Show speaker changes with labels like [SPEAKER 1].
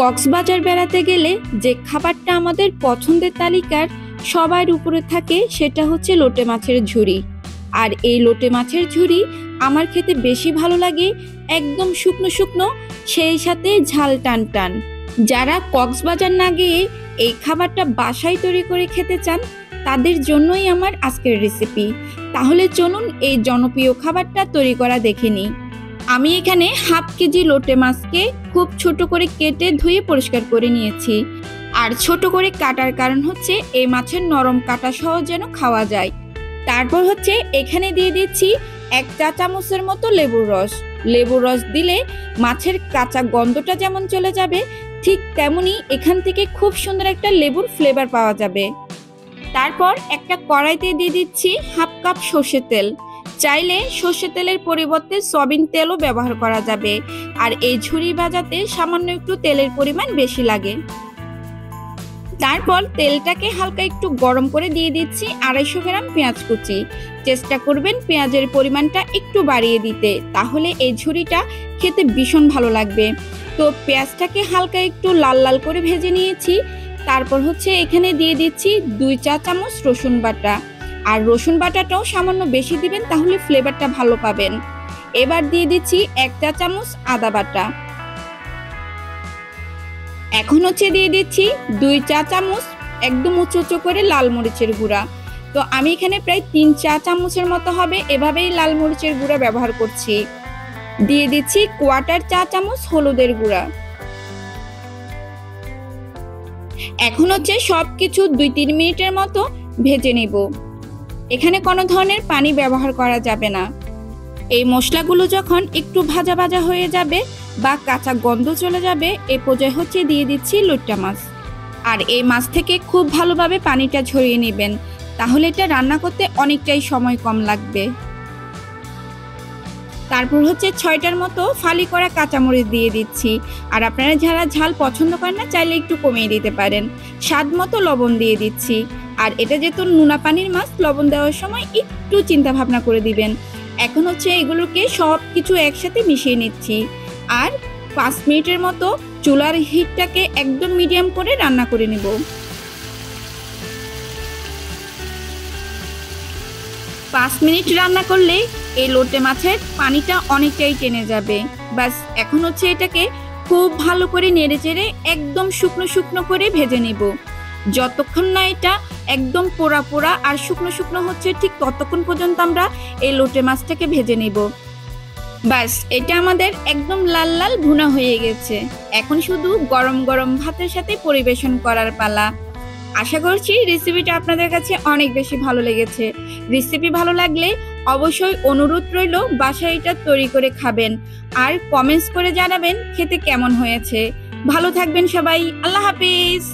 [SPEAKER 1] কক্সবাজার বেড়াতে গেলে যে খাবারটা আমাদের পছন্দের তালিকার সবার উপরে থাকে সেটা হচ্ছে লোটে মাছের ঝুরি। আর এই লোটে মাছের ঝুরি আমার খেতে বেশি ভালো লাগে, একদম শুকনো শুকনো, সেই সাথে ঝাল টান টান। যারা কক্সবাজার না গিয়ে এই খাবারটা বাসায় তৈরি করে খেতে চান তাদের জন্যই আমার আজকের রেসিপি। তাহলে চলুন এই জনপ্রিয় খাবারটা তৈরি করা দেখে নিই। আমি এখানে হাফ কেজি লোটে মাছকে খুব ছোট করে কেটে ধুয়ে পরিষ্কার করে নিয়েছি। আর ছোট করে কাটার কারণ হচ্ছে এই মাছের নরম কাটা সহ যেন খাওয়া যায়। তারপর হচ্ছে এখানে দিয়ে দিচ্ছি 1 চা চামচের মতো লেবুর রস। লেবুর রস দিলে মাছের কাঁচা গন্ধটা যেমন চলে যাবে, ঠিক তেমনি এখান থেকে খুব সুন্দর একটা লেবুর ফ্লেভার পাওয়া যাবে। তারপর একটা কড়াইতে দিয়ে দিচ্ছি হাফ কাপ সর্ষের তেল। চাইলে সর্ষের তেলের পরিবর্তে সয়াবিন তেলও ব্যবহার করা যাবে। আর এই ঝুরি ভাজাতে সামান্য একটু তেলের পরিমাণ বেশি লাগে। তারপর তেলটাকে হালকা একটু গরম করে দিয়ে দিচ্ছি 250 গ্রাম পেঁয়াজ কুচি। চেষ্টা করবেন পেঁয়াজের পরিমাণটা একটু বাড়িয়ে দিতে, তাহলে এই ঝুরিটা খেতে ভীষণ ভালো লাগবে। তো পেঁয়াজটাকে হালকা একটু লাল লাল করে ভেজে নিয়েছি। তারপর হচ্ছে এখানে দিয়ে দিচ্ছি 2 চা চামচ রসুন বাটা। আর রসুন বাটাটাও সামান্য বেশি দিবেন, তাহলে ফ্লেভারটা ভালো পাবেন। এবার দিয়ে দিচ্ছি 1 চা চামচ আদা বাটা। এখন হচ্ছে দিয়ে দিচ্ছি 2 চা চামচ একদম উঁচু উঁচু করে লাল মরিচের গুঁড়া। তো আমি এখানে প্রায় 3 চা চামচের মতো হবে এভাবেই লাল মরিচের গুঁড়া ব্যবহার করছি। দিয়ে দিচ্ছি 1/4 চা চামচ হলুদের গুঁড়া। এখন হচ্ছে সবকিছু 2-3 মিনিটের মতো ভেজে নেব। এখানে কোনো ধরনের পানি ব্যবহার করা যাবে না। এই মশলাগুলো যখন একটু ভাজা ভাজা হয়ে যাবে বা কাঁচা গন্ধ চলে যাবে, এ পর্যায়ে হচ্ছে দিয়ে দিচ্ছি লোটে মাছ। আর এই মাছ থেকে খুব ভালোভাবে পানিটা ঝরিয়ে নেবেন, তাহলে এটা রান্না করতে অনেকটাই সময় কম লাগবে। তারপর হচ্ছে 6টার মতো ফালি করা কাঁচামরিচ দিয়ে দিচ্ছি। আর আপনারা যারা ঝাল পছন্দ করেন না চাইলে একটু কমিয়ে দিতে পারেন। স্বাদ মতো লবণ দিয়ে দিচ্ছি। আর এটা যেহেতু নোনা পানির মাছ, লবণ দেওয়ার সময় একটু চিন্তা ভাবনা করে দিবেন। এখন হচ্ছে এগুলোকে সব কিছু একসাথে মিশিয়ে নিচ্ছি। আর 5 মিনিটের মতো চুলার হিটটাকে একদম মিডিয়াম করে রান্না করে নেব। 5 মিনিট রান্না করলে এই লোটে মাছের পানিটা অনেকটাই টেনে যাবে। বাস এখন হচ্ছে এটাকে খুব ভালো করে নেড়ে চেড়ে একদম শুকনো শুকনো করে ভেজে নেব। যতক্ষণ না এটা একদম পোড়া পোড়া আর শুকনো শুকনো হচ্ছে, ঠিক ততক্ষণ পর্যন্ত আমরা এই লোটে মাছটাকে ভেজে নেব। বাস এটা আমাদের একদম লাল লাল ভুনা হয়ে গেছে। এখন শুধু গরম গরম ভাতের সাথে পরিবেশন করার পালা। আশা করছি রেসিপিটা আপনাদের কাছে অনেক বেশি ভালো লেগেছে। রেসিপি ভালো লাগলে অবশ্যই অনুরোধ রইল বাসায় এটা তৈরি করে খাবেন। আর কমেন্টস করে জানাবেন খেতে কেমন হয়েছে। ভালো থাকবেন সবাই, আল্লাহ হাফিজ।